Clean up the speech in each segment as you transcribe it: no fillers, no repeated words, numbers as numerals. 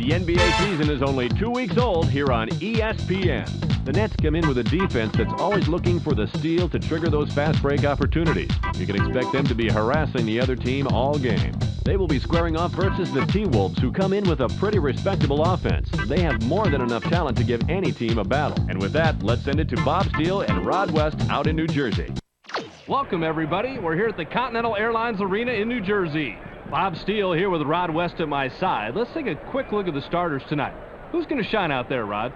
The NBA season is only 2 weeks old here on ESPN. The Nets come in with a defense that's always looking for the steal to trigger those fast break opportunities. You can expect them to be harassing the other team all game. They will be squaring off versus the T-Wolves, who come in with a pretty respectable offense. They have more than enough talent to give any team a battle. And with that, let's send it to Bob Steele and Rod West out in New Jersey. Welcome, everybody. We're here at the Continental Airlines Arena in New Jersey. Bob Steele here with Rod West at my side. Let's take a quick look at the starters tonight. Who's going to shine out there, Rod?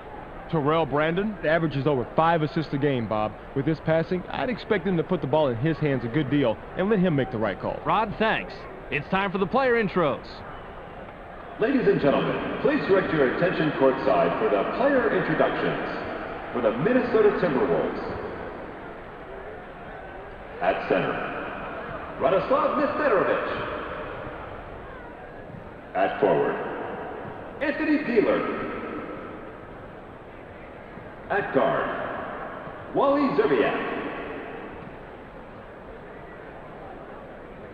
Terrell Brandon averages over 5 assists a game, Bob. With his passing, I'd expect him to put the ball in his hands a good deal and let him make the right call. Rod, thanks. It's time for the player intros. Ladies and gentlemen, please direct your attention courtside for the player introductions for the Minnesota Timberwolves. At center, Radoslav Nesterovic. At forward, Anthony Peeler. At guard, Wally Zerbiak.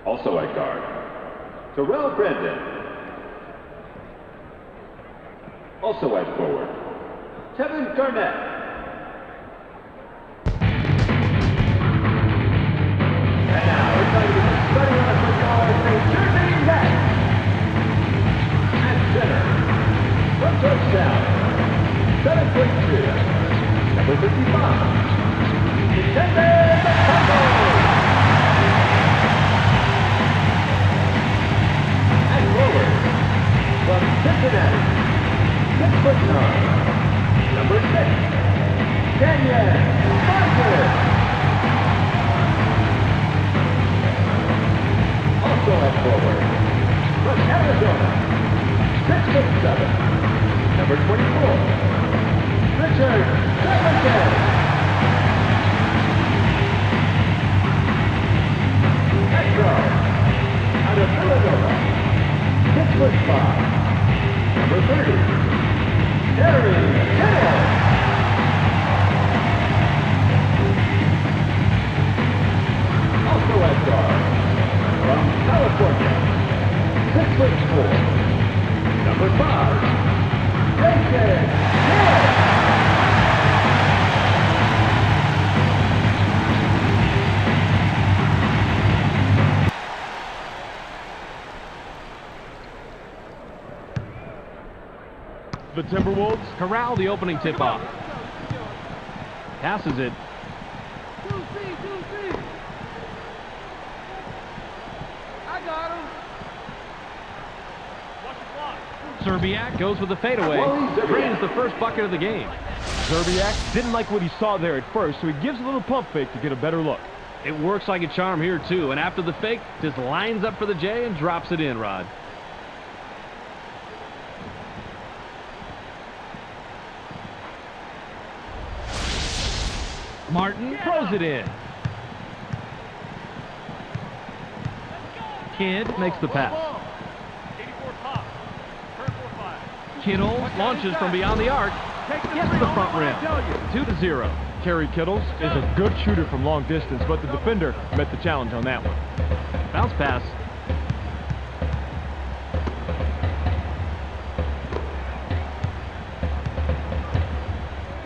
Also at guard, Terrell Brandon. Also at forward, Kevin Garnett. And now it's time to get starting on a football New Jersey Nets. At center, from touchdown, 7'2", number 55, Nintendo GameCube. And forward, from Cincinnati, 6'9", number 6, Daniel Martin. Also at forward, from Arizona, 6'7", number 24, Richard Jefferson. At guard, out of Villanova, 6'5", number 30, Harry Kittle. Also at guard, from California, 6'4", number 5, Jason Hill. The Timberwolves corral the opening tip-off. Passes it. I got him. Zerbiak goes with the fadeaway. Drains the first bucket of the game. Zerbiak didn't like what he saw there at first, so he gives a little pump fake to get a better look. It works like a charm here, too. And after the fake, just lines up for the J and drops it in, Rod. Martin throws it in. Kidd makes the pass. Kittle launches from beyond the arc. Gets the front rim. 2-0. Kerry Kittles is a good shooter from long distance, but the defender met the challenge on that one. Bounce pass.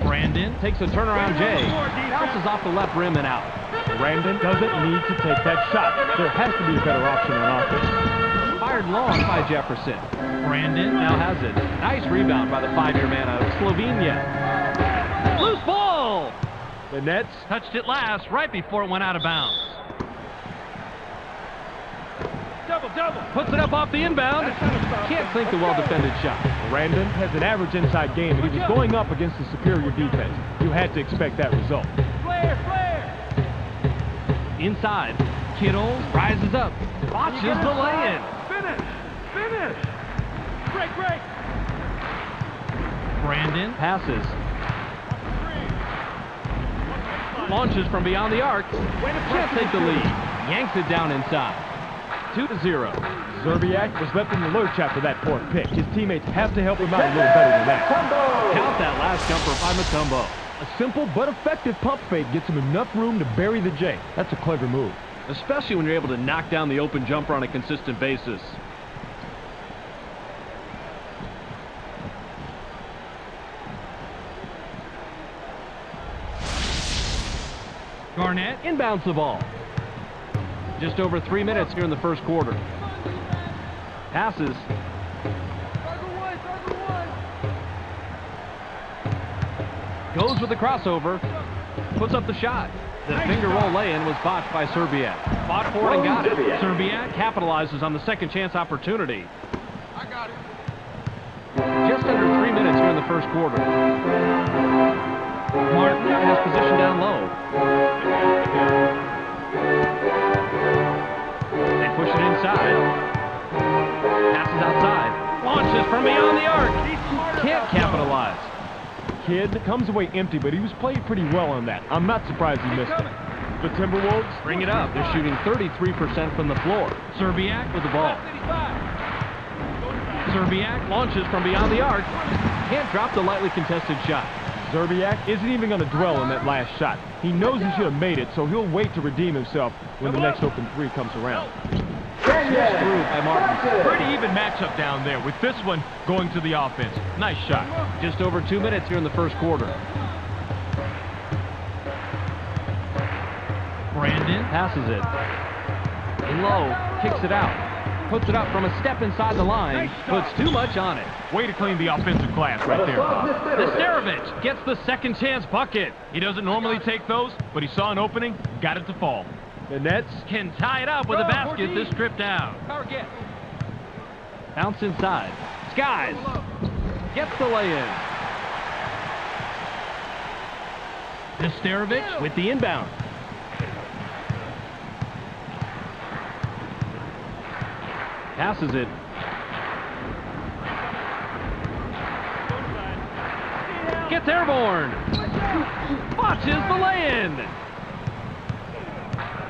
Brandon takes a turnaround J. Bounces off the left rim and out. Brandon doesn't need to take that shot. There has to be a better option on offense. Fired long by Jefferson. Brandon now has it. Nice rebound by the 5-year man out of Slovenia. Loose ball! The Nets touched it last right before it went out of bounds. Double. Puts it up off the inbound. Can't sink the well-defended shot. Brandon has an average inside game, and he was going up against a superior defense. You had to expect that result. Flare. Inside, Kittle rises up. Watches the lay-in. Finish. Break. Brandon passes. Launches from beyond the arc. Can't take the lead. Yanks it down inside. 2-0. Zerbiak was left in the lurch after that fourth pick. His teammates have to help him out a little better than that. Count that last jumper by Mutombo. A simple but effective pump fake gets him enough room to bury the J. That's a clever move. Especially when you're able to knock down the open jumper on a consistent basis. Garnett inbounds the ball. Just over 3 minutes here in the first quarter. Passes. Goes with the crossover. Puts up the shot. The finger roll lay-in was botched by Serbiak. Fought for it and got it. Serbiak capitalizes on the second chance opportunity. I got it. Just under 3 minutes here in the first quarter. Martin has position down low. They push it inside. Passes outside. Launches from beyond the arc. Can't capitalize. Kid comes away empty, but he was playing pretty well on that. I'm not surprised he missed it. The Timberwolves Bring it up. They're shooting 33% from the floor. Serbiak with the ball. Serbiak launches from beyond the arc. Can't drop the lightly contested shot. Serbiak isn't even going to dwell on that last shot. He knows he should have made it, so he'll wait to redeem himself when the next open three comes around. Through by Martin. Pretty even matchup down there, with this one going to the offense. Nice shot. Just over 2 minutes here in the first quarter. Brandon passes it. In low, kicks it out. Puts it up from a step inside the line. Puts too much on it. Way to clean the offensive glass right there, Bob. Nesterovic gets the second chance bucket. He doesn't normally take those, but he saw an opening, got it to fall. The Nets Can tie it up with a basket this trip down. Bounce inside. Skies gets the lay-in. Nesterovic with the inbound. Passes it. Gets airborne. Watches the lay-in.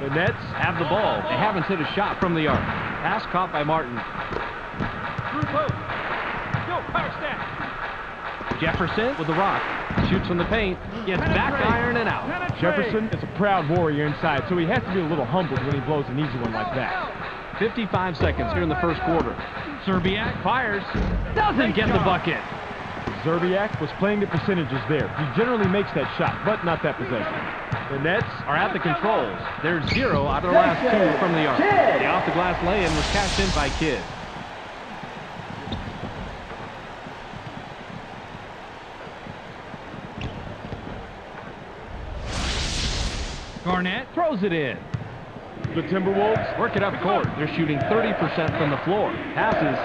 The Nets Have the ball. They haven't hit a shot from the arc. Pass caught by Martin. Jefferson with the rock. Shoots from the paint. Gets back iron and out. Jefferson is a proud warrior inside, so he has to be a little humbled when he blows an easy one like that. 55 seconds here in the first quarter. Serbiak fires. Doesn't get the bucket. Zerbiak was playing the percentages there. He generally makes that shot, but not that possession. The Nets Are at the controls. They're 0 out of the last 2 from the arc. The off-the-glass lay-in was cashed in by Kidd. Garnett throws it in. The Timberwolves Work it up court. They're shooting 30% from the floor. Passes.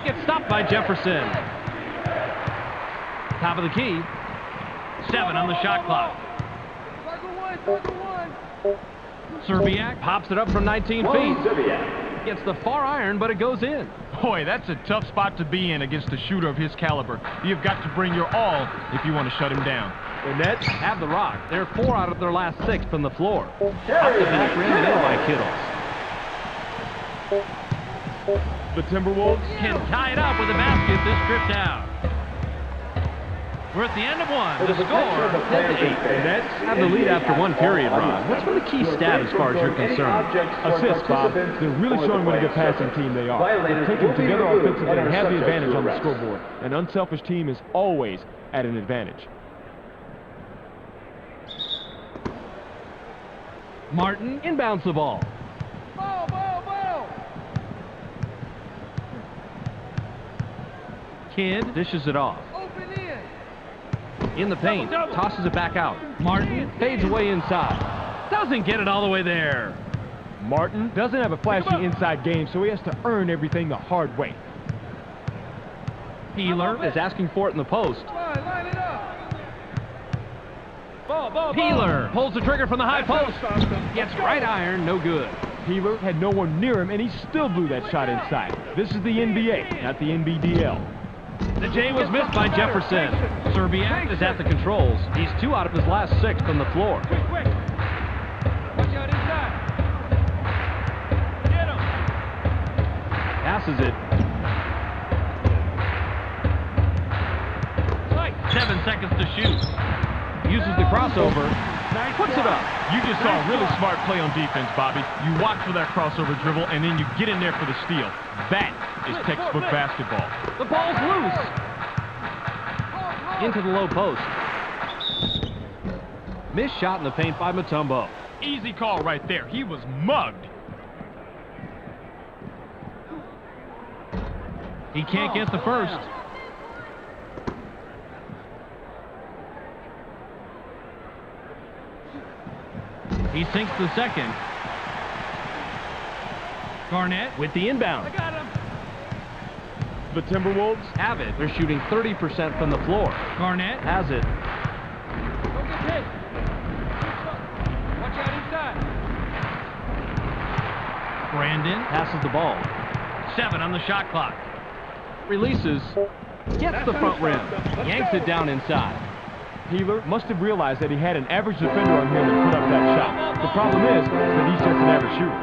Gets stopped by Jefferson. Top of the key. 7 on the shot clock. Serbiak pops it up from 19 feet. Gets the far iron, but it goes in. Boy, that's a tough spot to be in against a shooter of his caliber. You've got to bring your all if you want to shut him down. The Nets have the rock. They're 4 out of their last 6 from the floor. Off the back rim and in by Kittles. The Timberwolves Can tie it up with a basket this trip down. We're at the end of one. The score is 10-8. The Nets Have the lead after one period, Ron. What's been the key stat as far as you're concerned? assists, Bob. They're really showing what a good passing team they are. They're taking together offensively and have the advantage on the scoreboard. An unselfish team is always at an advantage. Martin inbounds the ball. Ball. Kidd dishes it off. Open in. In the paint, tosses it back out. Martin fades away inside. Doesn't get it all the way there. Martin doesn't have a flashy inside game, so he has to earn everything the hard way. Peeler is asking for it in the post. Come on, line it up. Ball. Peeler pulls the trigger from the high post. Gets right iron, no good. Peeler had no one near him, and he still blew that shot inside. This is the NBA, not the NBDL. The J was missed by Jefferson. Serbiak is at the controls. He's 2 out of his last 6 from the floor. Quick. Watch out inside. Get him. Passes it. 7 seconds to shoot. Uses the crossover. Puts it up. You just saw a really smart play on defense, Bobby. You watch for that crossover dribble, and then you get in there for the steal. That is textbook basketball. The ball's loose. into the low post. Missed shot in the paint by Mutombo. Easy call right there. He was mugged. He can't get the first. He sinks the second. Garnett with the inbound. I got him. The Timberwolves Have it. They're shooting 30% from the floor. Garnett has it. Don't get hit. Watch out inside. Brandon passes the ball. 7 on the shot clock. Releases. Gets the front rim. Yanks it down inside. Healer must have realized that he had an average defender on him and put up that shot. The problem is that he's just an average shooter.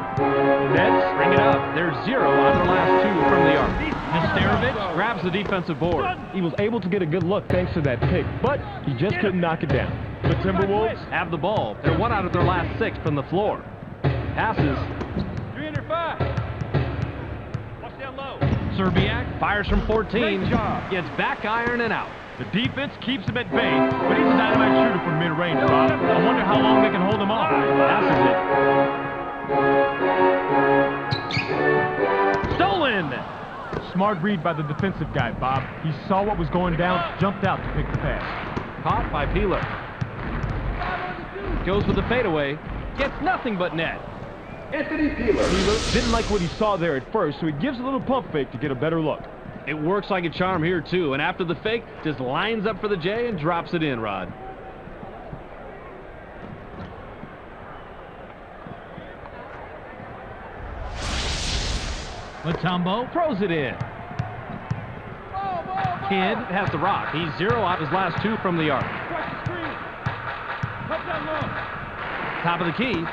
Nets bring it up. They're 0 on their last 2 from the arc. Nesterovic grabs the defensive board. He was able to get a good look thanks to that pick, but he just couldn't knock it down. The Timberwolves Have the ball. They're 1 out of their last 6 from the floor. Passes. 3 under 5. Watch down low. Serbiak fires from 14. Great job. Gets back iron and out. The defense keeps him at bay, but he's a dynamite shooter from mid-range, Bob. I wonder how long they can hold him off. Passes it. Stolen. Smart read by the defensive guy, Bob. He saw what was going down, jumped out to pick the pass. Caught by Peeler. Goes with the fadeaway. Gets nothing but net. Anthony Peeler. Didn't like what he saw there at first, so he gives a little pump fake to get a better look. It works like a charm here, too. And after the fake, just lines up for the J and drops it in, Rod. Mutombo throws it in. Kidd has the rock. He's 0 out of his last 2 from the arc. Watch the screen. Help down low. Top of the key.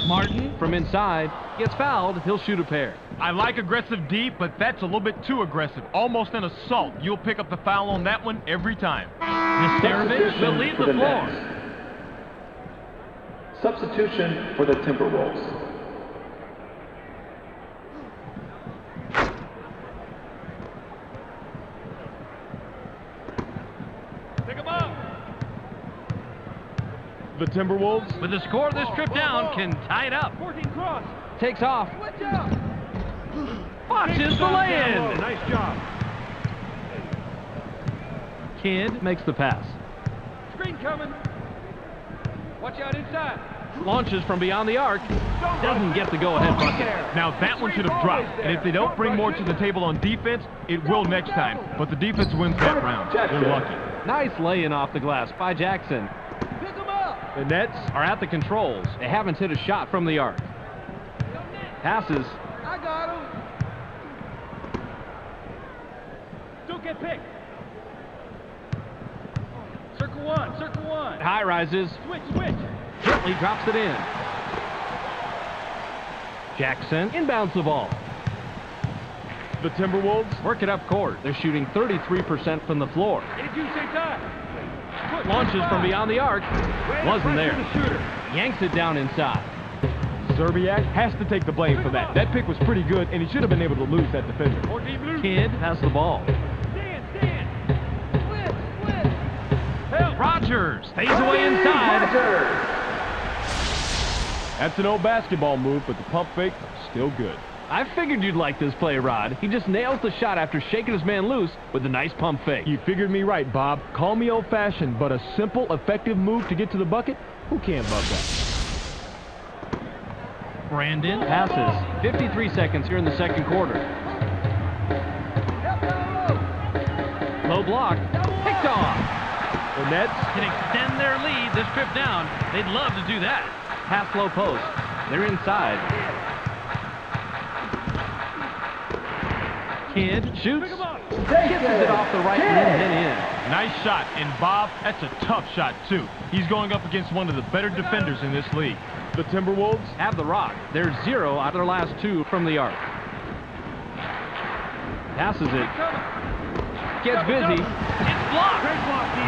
Martin from inside gets fouled. He'll shoot a pair. I like aggressive D, but that's a little bit too aggressive. Almost an assault. You'll pick up the foul on that one every time. Nesterovic will leave the floor. Substitution for the Timberwolves. Pick him up. The Timberwolves With the score of this trip down, can tie it up. 14 cross. Takes off. Watch out. Watches the lay-in. Nice job. Kidd makes the pass. Screen coming. Watch out inside. Launches from beyond the arc. Doesn't get the go-ahead bucket. Now that one should have dropped, and if they don't bring more to the table on defense, it will next time. But the defense wins that round. They're lucky. Nice lay-in off the glass by Jackson. Pick him up. The Nets are at the controls. They haven't hit a shot from the arc. Passes. I got him. Don't get picked. Circle one. Circle one. High rises. Switch. Gently drops it in. Jackson inbounds the ball. The Timberwolves Work it up court. They're shooting 33% from the floor. Get you same time. Launches from beyond the arc. Wasn't there. Yanks it down inside. Serbiak has to take the blame for that. That pick was pretty good, and he should have been able to lose that defender. Kidd has the ball. Stand. Split. Help. Rogers stays away inside. That's an old basketball move, but the pump fake still good. I figured you'd like this play, Rod. He just nails the shot after shaking his man loose with a nice pump fake. You figured me right, Bob. Call me old-fashioned, but a simple, effective move to get to the bucket? Who can't love that? Brandon passes. 53 seconds here in the second quarter. Low block. Picked off. The Nets Can extend their lead this trip down. They'd love to do that. Pass low post. They're inside. Kidd shoots. Kisses it off the right rim and in. Nice shot, and Bob, that's a tough shot, too. He's going up against one of the better defenders in this league. The Timberwolves Have the rock. They're 0 out of their last 2 from the arc. Passes it. Gets busy. It's blocked.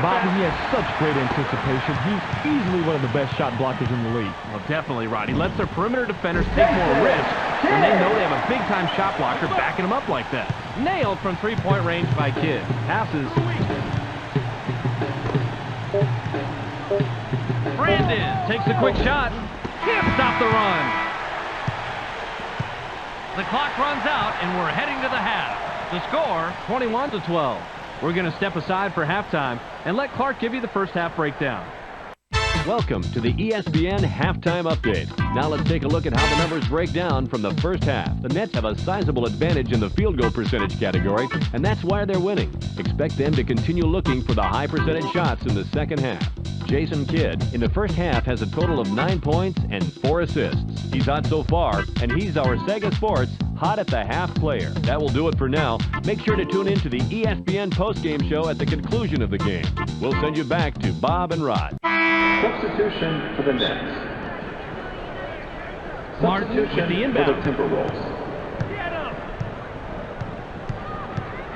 Bob, he has such great anticipation. He's easily one of the best shot blockers in the league. Well, definitely, Rod. He lets their perimeter defenders take more risks when they know they have a big-time shot blocker backing them up like that. Nailed from three-point range by Kidd. Passes. Brandon takes a quick shot. Can't stop the run. The clock runs out, and we're heading to the half. The score, 21-12. We're going to step aside for halftime and let Clark give you the first half breakdown. Welcome to the ESPN Halftime Update. Now let's take a look at how the numbers break down from the first half. The Nets have a sizable advantage in the field goal percentage category, and that's why they're winning. Expect them to continue looking for the high percentage shots in the second half. Jason Kidd, in the first half, has a total of 9 points and 4 assists. He's hot so far, and he's our Sega Sports Hot at the Half player. That will do it for now. Make sure to tune in to the ESPN postgame show at the conclusion of the game. We'll send you back to Bob and Rod. Substitution for the Nets. Martin with the inbound. For the Timberwolves. Get him!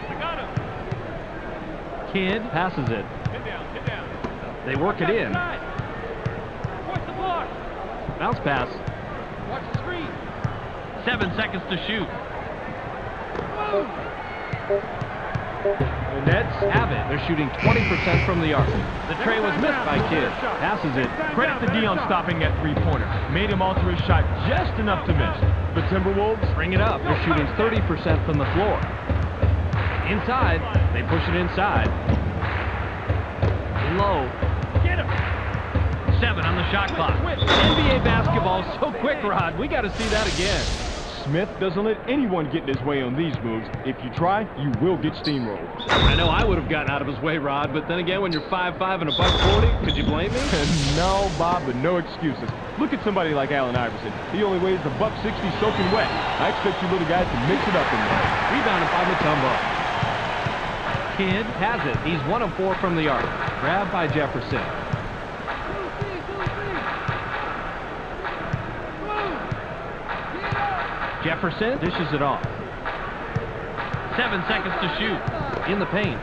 I got him! Kidd passes it. Get down, get down. They work it in. Watch the block! Bounce pass. Watch the screen! 7 seconds to shoot. Move! The Nets have it. They're shooting 20% from the arc. The tray was missed by Kidd. Passes it. Credit to Dion stopping that three-pointer. Made him alter his shot just enough to miss. The Timberwolves Bring it up. They're shooting 30% from the floor. Inside. They push it inside. Low. Get him! 7 on the shot clock. NBA basketball so quick, Rod. We got to see that again. Smith doesn't let anyone get in his way on these moves. If you try, you will get steamrolled. I know I would have gotten out of his way, Rod, but then again, when you're 5'5" and $140, could you blame me? No, Bob, but no excuses. Look at somebody like Allen Iverson. He only weighs a $160 soaking wet. I expect you little guys to mix it up in there. Rebounded by Mutombo. Kidd has it. He's 1 of 4 from the arc. Grabbed by Jefferson. Jefferson dishes it off. 7 seconds to shoot. In the paint.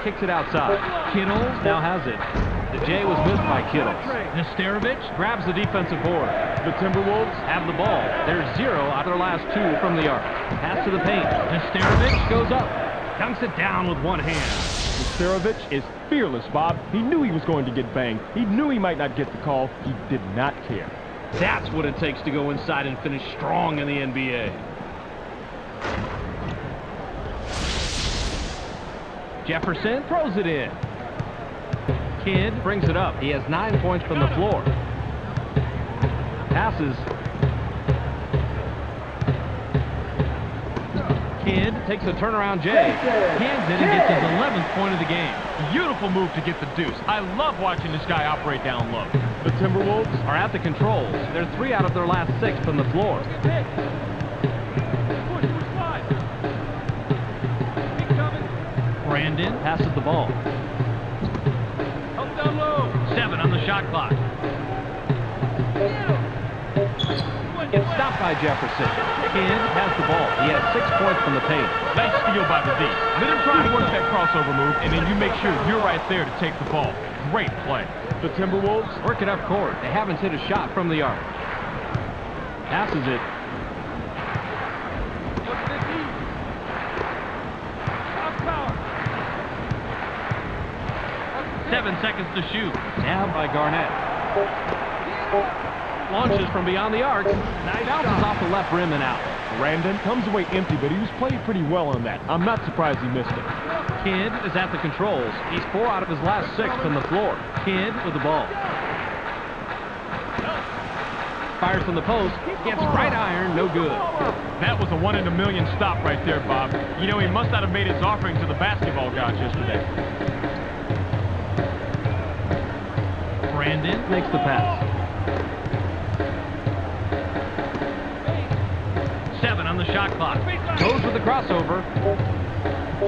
Kicks it outside. Kittles now has it. The J was missed by Kittles. Nesterovic grabs the defensive board. The Timberwolves Have the ball. They're 0 out of their last 2 from the arc. Pass to the paint. Nesterovic goes up. Dunks it down with one hand. Nesterovic is fearless, Bob. He knew he was going to get banged. He knew he might not get the call. He did not care. That's what it takes to go inside and finish strong in the NBA. Jefferson throws it in. Kidd brings it up. He has 9 points from the floor. Passes. Kidd takes a turnaround J. Hands it and gets his 11th point of the game. Beautiful move to get the deuce. I love watching this guy operate down low. The Timberwolves Are at the controls. They're 3 out of their last 6 from the floor. Push, slide! Keep coming! Brandon passes the ball. Help down low! 7 on the shot clock. It's stopped by Jefferson. Kidd has the ball. He has 6 points from the paint. Nice steal by the D. Let him try to work that crossover move, and then you make sure you're right there to take the ball. Great play. The Timberwolves Work it up court. They haven't hit a shot from the arc. Passes it. Look at this heat! Shot power! 7 seconds to shoot. Nabbed by Garnett. Launches from beyond the arc. Bounces off the left rim and out. Brandon comes away empty, but he was playing pretty well on that. I'm not surprised he missed it. Kidd is at the controls. He's 4 out of his last 6 from the floor. Kidd with the ball. Fires from the post. Gets right iron. No good. That was a 1 in a million stop right there, Bob. You know, he must not have made his offering to the basketball gods yesterday. Brandon makes the pass. 7 on the shot clock. Goes with the crossover.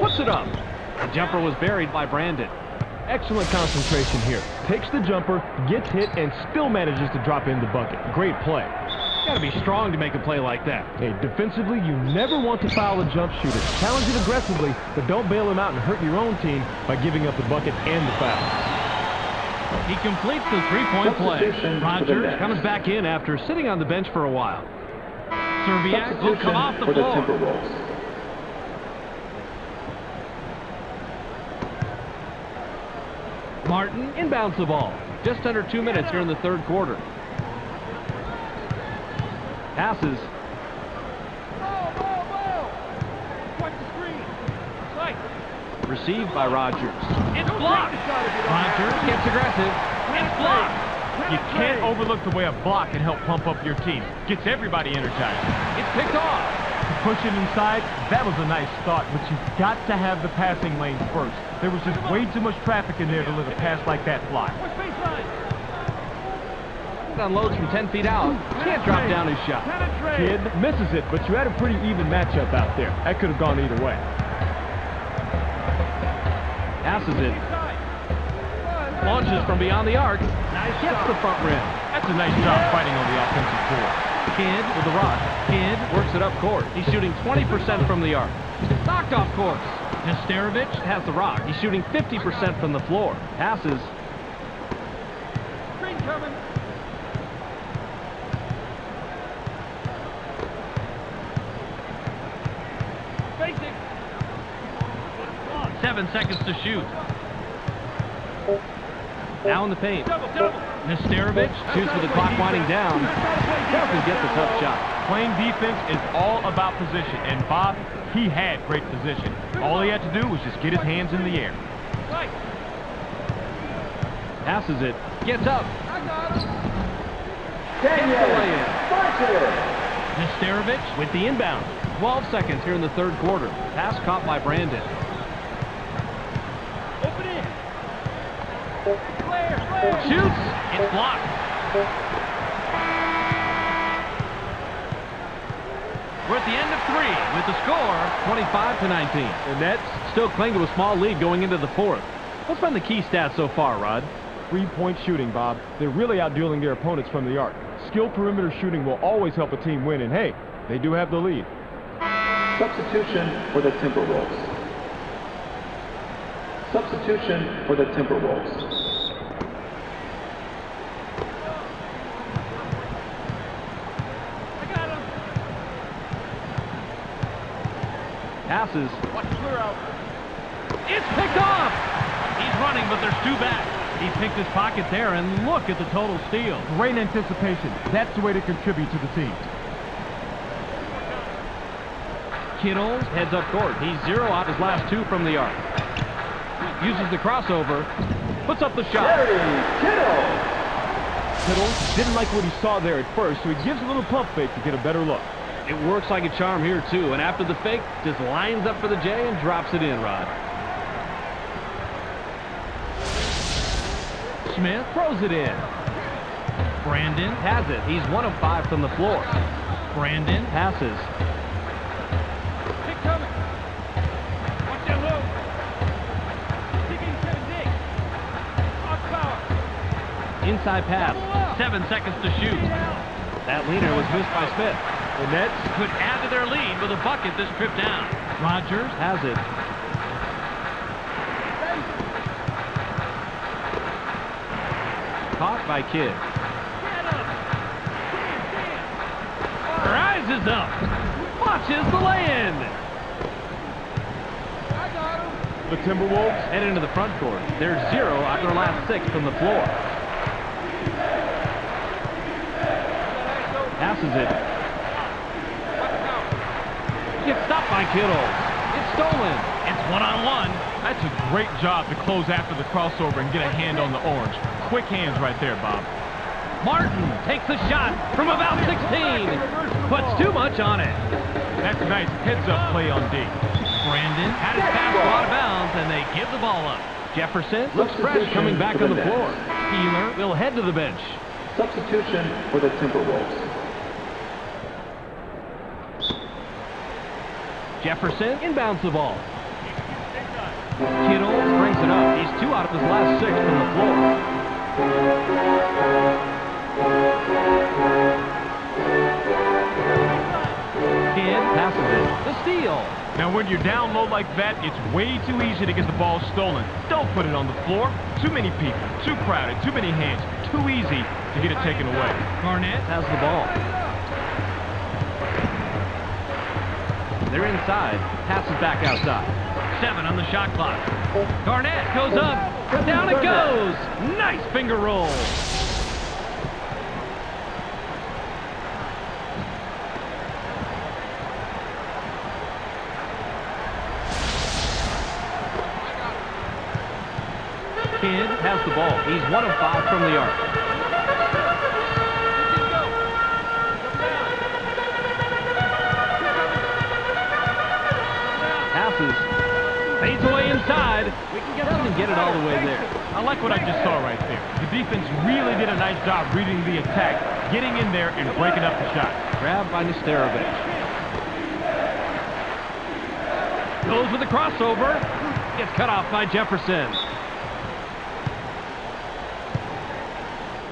Puts it up. The jumper was buried by Brandon. Excellent concentration here. Takes the jumper, gets hit, and still manages to drop in the bucket. Great play. Got to be strong to make a play like that. Hey, defensively, you never want to foul a jump shooter. Challenge it aggressively, but don't bail him out and hurt your own team by giving up the bucket and the foul. He completes the 3-point play. Rogers comes back in after sitting on the bench for a while. Serbiak will come off the for the floor. Timberwolves. Martin inbounds the ball. Just under 2 minutes here in the third quarter. Passes. Received by Rogers. It's blocked. Rogers gets aggressive. It's blocked. You can't overlook the way a block can help pump up your team. Gets everybody energized. It's picked off. To push it inside, that was a nice start, but you've got to have the passing lane first. There was just way too much traffic in there to let a pass like that fly. Unloads from 10 feet out. Can't drop down his shot. Kid misses it, but you had a pretty even matchup out there. That could have gone either way. Passes it. Launches from beyond the arc. Gets the front rim. That's a nice job fighting on the offensive board. Kidd with the rock. Kidd works it up court. He's shooting 20% from the arc. Knocked off course. Nesterovich has the rock. He's shooting 50% from the floor. Passes. Screen coming. Basic. 7 seconds to shoot. Now in the paint. Nesterovich shoots with the clock winding down. Doesn't get the tough shot. Playing defense is all about position, and Bob, he had great position. All he had to do was just get his hands in the air. Passes it. Gets up. Nesterovich with the inbound. 12 seconds here in the third quarter. Pass caught by Brandon. Open it. Shoots. It's blocked. We're at the end of 3 with the score 25-19. The Nets still cling to a small lead going into the fourth. What's been the key stats so far, Rod? 3-point shooting, Bob. They're really outdueling their opponents from the arc. Skilled perimeter shooting will always help a team win, and hey, they do have the lead. Substitution for the Timberwolves. Substitution for the Timberwolves. Passes. It's picked off. He's running, but there's 2 back. He's picked his pocket there, and look at the total steal. Great anticipation. That's the way to contribute to the team. Kittles heads up court. He's 0 out his last 2 from the arc. Uses the crossover. Puts up the shot. Kittle didn't like what he saw there at first, so he gives a little pump fake to get a better look. It works like a charm here, too. And after the fake, just lines up for the J and drops it in, Rod. Smith throws it in. Brandon has it. He's 1 of 5 from the floor. Brandon passes. Kick coming. Watch that low. Digging 7-6. Off power. Inside pass. 7 seconds to shoot. That leaner was missed by Smith. The Nets could add to their lead with a bucket this trip down. Rogers has it. Caught by Kidd. Rises up. Watches the lay-in. The Timberwolves Head into the front court. They're 0 out of their last 6 from the floor. Passes it. Gets stopped by Kittles. It's stolen. It's 1-on-1. That's a great job to close after the crossover and get a hand on the orange. Quick hands right there, Bob. Martin takes a shot from about 16. Puts too much on it. That's a nice heads-up play on D. Brandon had his pass go out of bounds, and they give the ball up. Jefferson looks fresh coming back on the floor. Healer will head to the bench. Substitution for the Timberwolves. Jefferson inbounds the ball. Kittles brings it up. He's 2 out of his last 6 from the floor. Kidd passes it. The steal. Now, when you're down low like that, it's way too easy to get the ball stolen. Don't put it on the floor. Too many people, too crowded, too many hands. Too easy to get it taken away. Garnett has the ball. They're inside. Passes back outside. 7 on the shot clock. Garnett goes up. Down it goes. Nice finger roll. Kidd has the ball. He's 1 of 5 from the arc. Passes. Fades away inside. Doesn't get it all the way there. I like what I just saw right there. The defense really did a nice job reading the attack, getting in there and breaking up the shot. Grabbed by Nesterovic. Goes with the crossover. Gets cut off by Jefferson.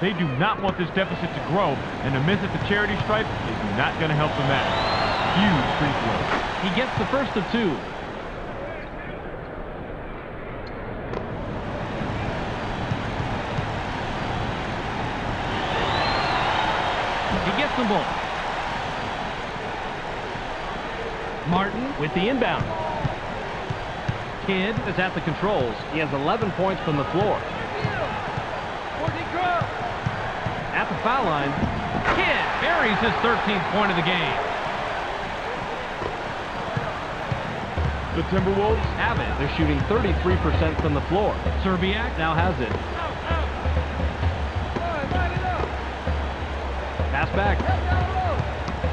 They do not want this deficit to grow, and a miss at the charity stripe is not going to help them out. Huge free throw. He gets the first of 2. He gets the ball. Martin with the inbound. Kidd is at the controls. He has 11 points from the floor. At the foul line, Kidd buries his 13th point of the game. The Timberwolves Have it. They're shooting 33% from the floor. Serbiak now has it. Pass back.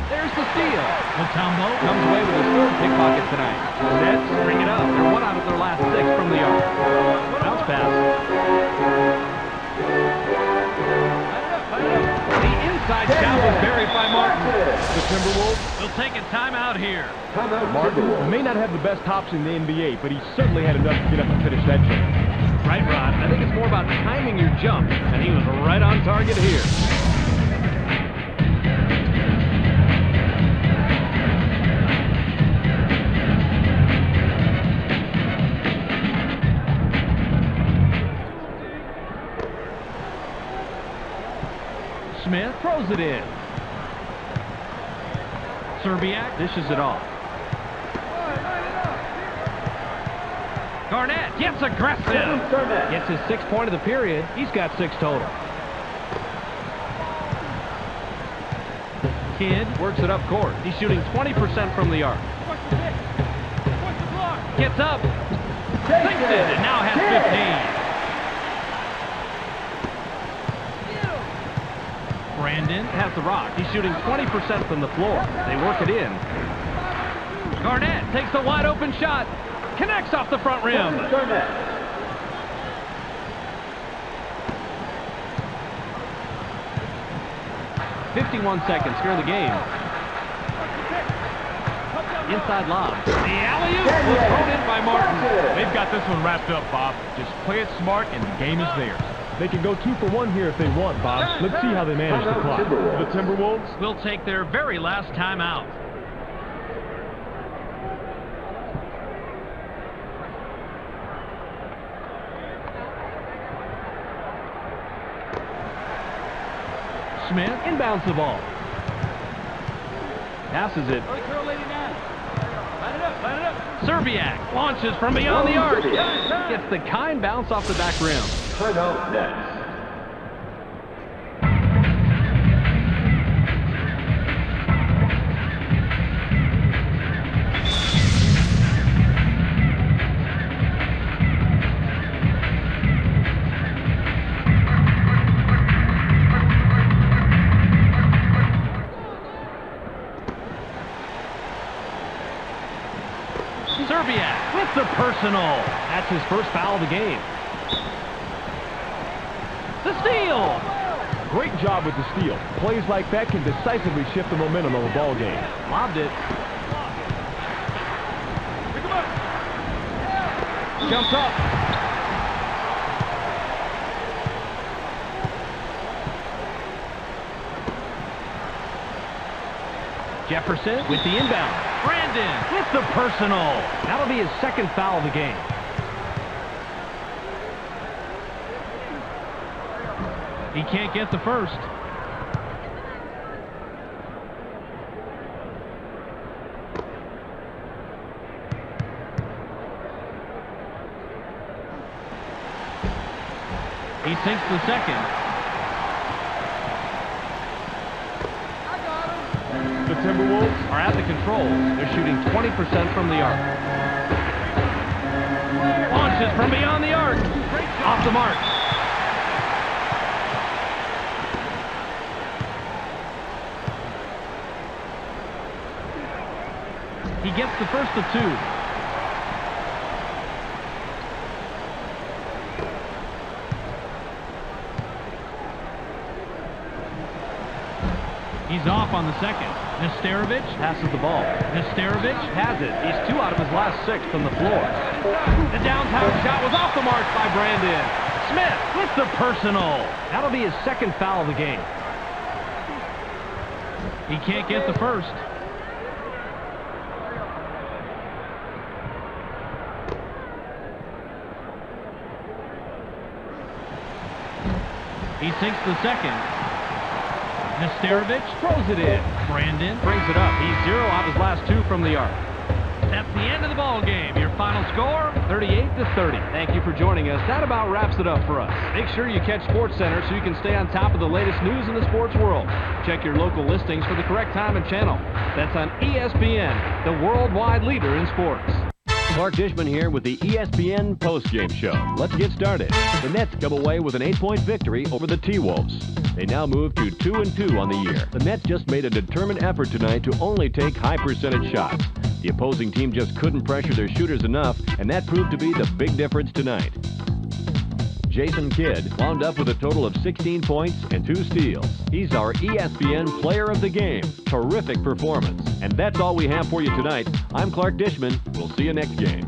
There's the steal. Mutombo comes away with his 3rd pickpocket tonight. The Nets bring it up. They're 1 out of their last 6 from the arc. Bounce pass. The inside shot was buried by Martin. The Timberwolves We'll take a timeout here. Martin may not have the best hops in the NBA, but he certainly had enough to get up and finish that jump. Right, Rod. I think it's more about timing your jump, and he was right on target here. Smith throws it in. Serbiak dishes it off. Garnett gets aggressive. Gets his 6th point of the period. He's got 6 total. Kidd works it up court. He's shooting 20% from the arc. Gets up. Sinks it and now has 15. Brandon has the rock. He's shooting 20% from the floor. They work it in. Garnett takes the wide open shot. Connects off the front rim. 51 seconds here in the game. Inside lob. The alley-oop was thrown in by Martin. They've got this one wrapped up, Bob. Just play it smart and the game is theirs. They can go 2 for 1 here if they want, Bob. Let's see how they manage the clock. The Timberwolves will take their very last timeout. Smith inbounds the ball. Passes it. Serbiak launches from beyond the arc. Gets the kind bounce off the back rim. Timeout Nets. Serbiak with the personal. That's his first foul of the game. The steal. Great job with the steal. Plays like that can decisively shift the momentum of a ball game. Lobbed it. Jumps up. Jefferson with the inbound. Brandon with the personal. That'll be his 2nd foul of the game. He can't get the first. He sinks the second. The Timberwolves Are at the controls. They're shooting 20% from the arc. Launches from beyond the arc. Off the mark. He gets the first of two. He's off on the second. Nesterovic passes the ball. Nesterovic has it. He's 2 out of his last 6 from the floor. The downtown shot was off the mark by Brandon. Smith with the personal. That'll be his second foul of the game. He can't get the first. He sinks the second. Nesterovic throws it in. Brandon brings it up. He's 0 out of his last 2 from the arc. That's the end of the ball game. Your final score, 38-30. Thank you for joining us. That about wraps it up for us. Make sure you catch SportsCenter so you can stay on top of the latest news in the sports world. Check your local listings for the correct time and channel. That's on ESPN, the worldwide leader in sports. Clark Dishman here with the ESPN postgame show. Let's get started. The Nets come away with an 8-point victory over the T-Wolves. They now move to 2-2 on the year. The Nets just made a determined effort tonight to only take high percentage shots. The opposing team just couldn't pressure their shooters enough, and that proved to be the big difference tonight. Jason Kidd wound up with a total of 16 points and 2 steals. He's our ESPN Player of the Game. Terrific performance. And that's all we have for you tonight. I'm Clark Dishman. We'll see you next game.